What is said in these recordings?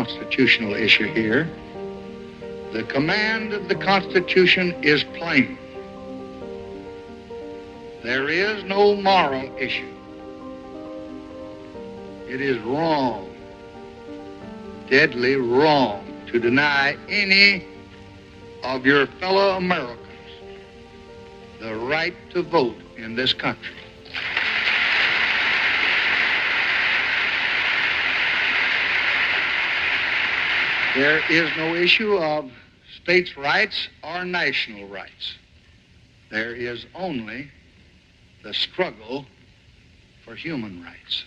constitutional issue here. The command of the Constitution is plain. There is no moral issue. It is wrong, deadly wrong, to deny any of your fellow Americans the right to vote in this country. There is no issue of states' rights or national rights. There is only the struggle for human rights.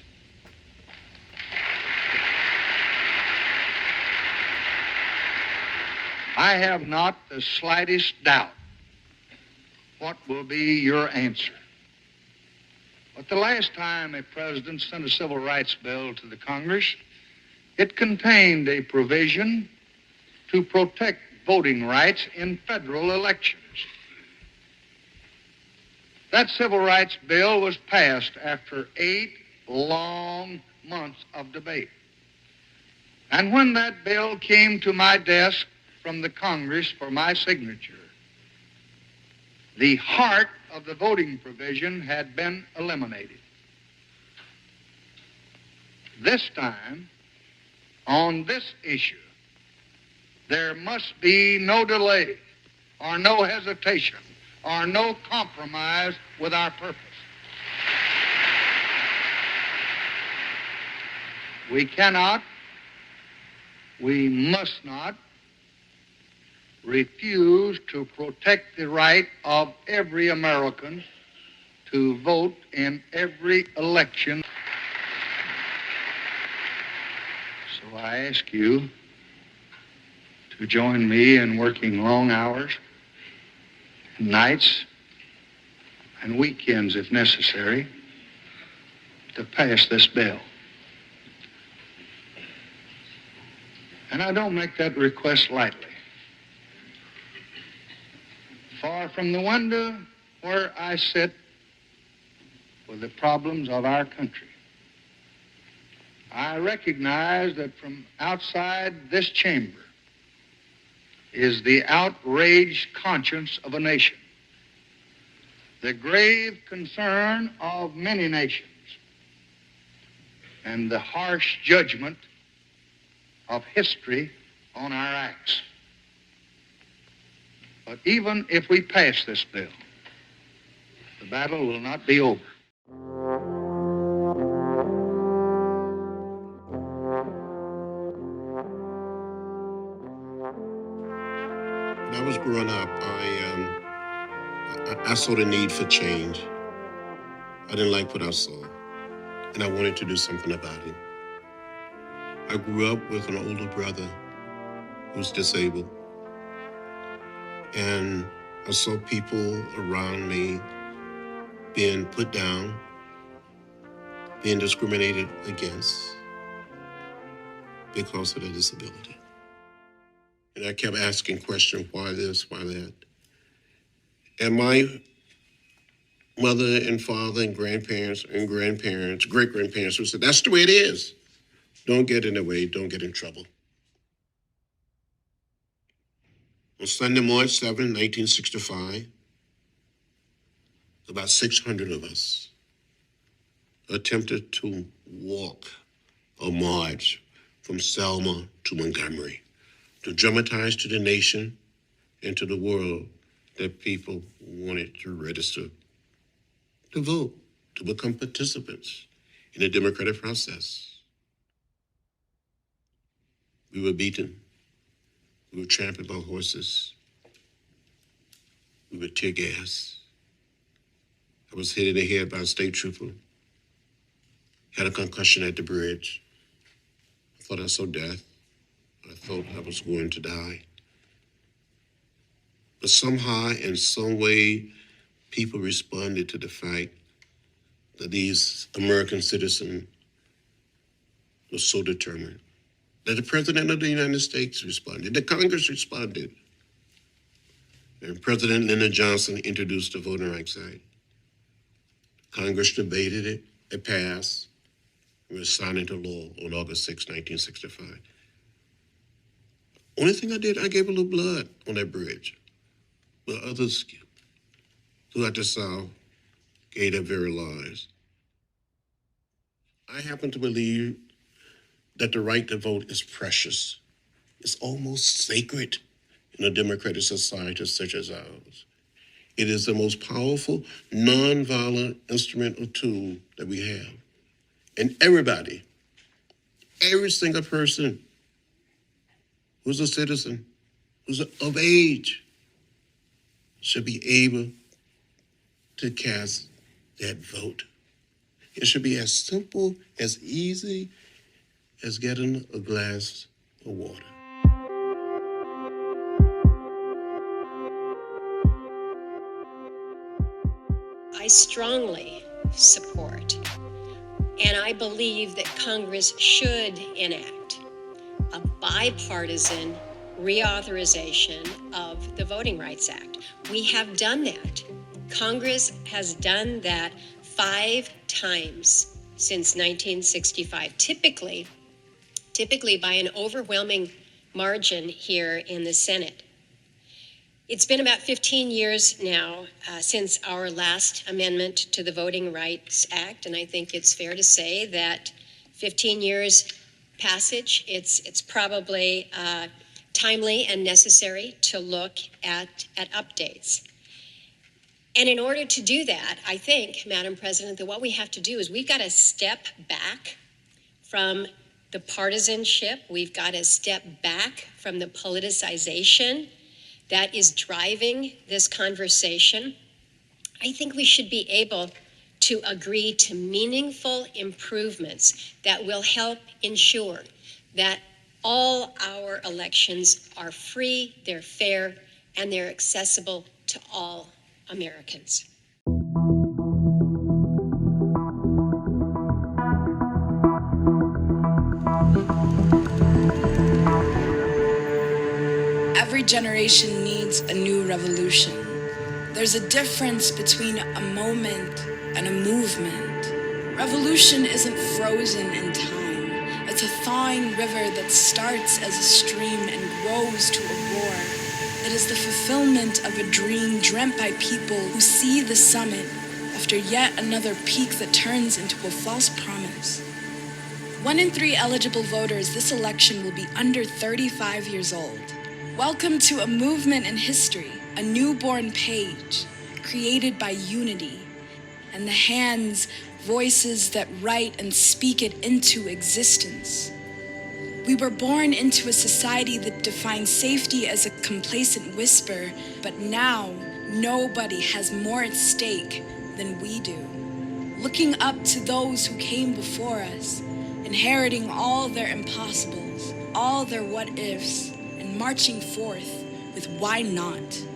I have not the slightest doubt what will be your answer. But the last time a president sent a civil rights bill to the Congress, it contained a provision to protect voting rights in federal elections. That civil rights bill was passed after 8 long months of debate. And when that bill came to my desk from the Congress for my signature, the heart of the voting provision had been eliminated. This time, on this issue, there must be no delay or no hesitation or no compromise with our purpose. We cannot, we must not refuse to protect the right of every American to vote in every election. So I ask you to join me in working long hours, nights, and weekends if necessary, to pass this bill. And I don't make that request lightly. Far from the window where I sit with the problems of our country, I recognize that from outside this chamber is the outraged conscience of a nation, the grave concern of many nations, and the harsh judgment of history on our acts. But even if we pass this bill, the battle will not be over. When I was growing up, I saw the need for change. I didn't like what I saw, and I wanted to do something about it. I grew up with an older brother who's disabled, and I saw people around me being put down, being discriminated against because of their disability. And I kept asking questions, why this, why that? And my mother and father and grandparents, great-grandparents who said, that's the way it is. Don't get in the way, don't get in trouble. On Sunday, March 7, 1965, about 600 of us attempted to walk or march from Selma to Montgomery to dramatize to the nation and to the world that people wanted to register to vote, to become participants in the democratic process. We were beaten. We were trampled by horses. We were tear gas. I was hit in the head by a state trooper. Had a concussion at the bridge. I thought I saw death. I thought I was going to die. But somehow, in some way, people responded to the fact that these American citizens were so determined. That the President of the United States responded, the Congress responded. And President Lyndon Johnson introduced the Voting Rights Act. Congress debated it, it passed, and was signed into law on August 6, 1965. Only thing I did, I gave a little blood on that bridge. But others throughout the South gave their very lives. I happen to believe that the right to vote is precious. It's almost sacred in a democratic society such as ours. It is the most powerful, nonviolent instrumental tool that we have. And everybody, every single person who's a citizen, who's of age, should be able to cast that vote. It should be as simple, as easy as getting a glass of water. I strongly support, and I believe that Congress should enact a bipartisan reauthorization of the Voting Rights Act. We have done that. Congress has done that 5 times since 1965, typically by an overwhelming margin here in the Senate. It's been about 15 years now since our last amendment to the Voting Rights Act, and I think it's fair to say that 15 years passage, it's probably timely and necessary to look at updates. And in order to do that, I think, Madam President, that what we have to do is we've got to step back from the partisanship. We've got to step back from the politicization that is driving this conversation. I think we should be able to agree to meaningful improvements that will help ensure that all our elections are free, they're fair, and they're accessible to all Americans. Every generation needs a new revolution. There's a difference between a moment and a movement. Revolution isn't frozen in time. It's a thawing river that starts as a stream and grows to a roar. It is the fulfillment of a dream dreamt by people who see the summit after yet another peak that turns into a false promise. 1 in 3 eligible voters this election will be under 35 years old. Welcome to a movement in history, a newborn page, created by unity, and the hands, voices that write and speak it into existence. We were born into a society that defined safety as a complacent whisper, but now nobody has more at stake than we do. Looking up to those who came before us, inheriting all their impossibles, all their what-ifs, and marching forth with why not.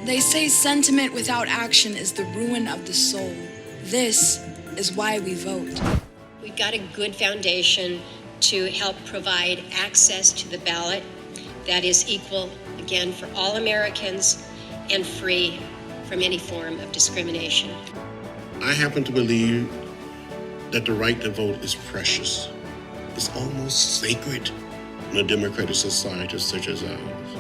They say sentiment without action is the ruin of the soul. This is why we vote. We've got a good foundation to help provide access to the ballot that is equal, again, for all Americans and free from any form of discrimination. I happen to believe that the right to vote is precious. It's almost sacred in a democratic society such as ours.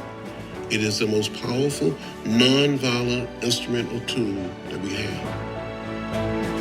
It is the most powerful, nonviolent instrumental tool that we have.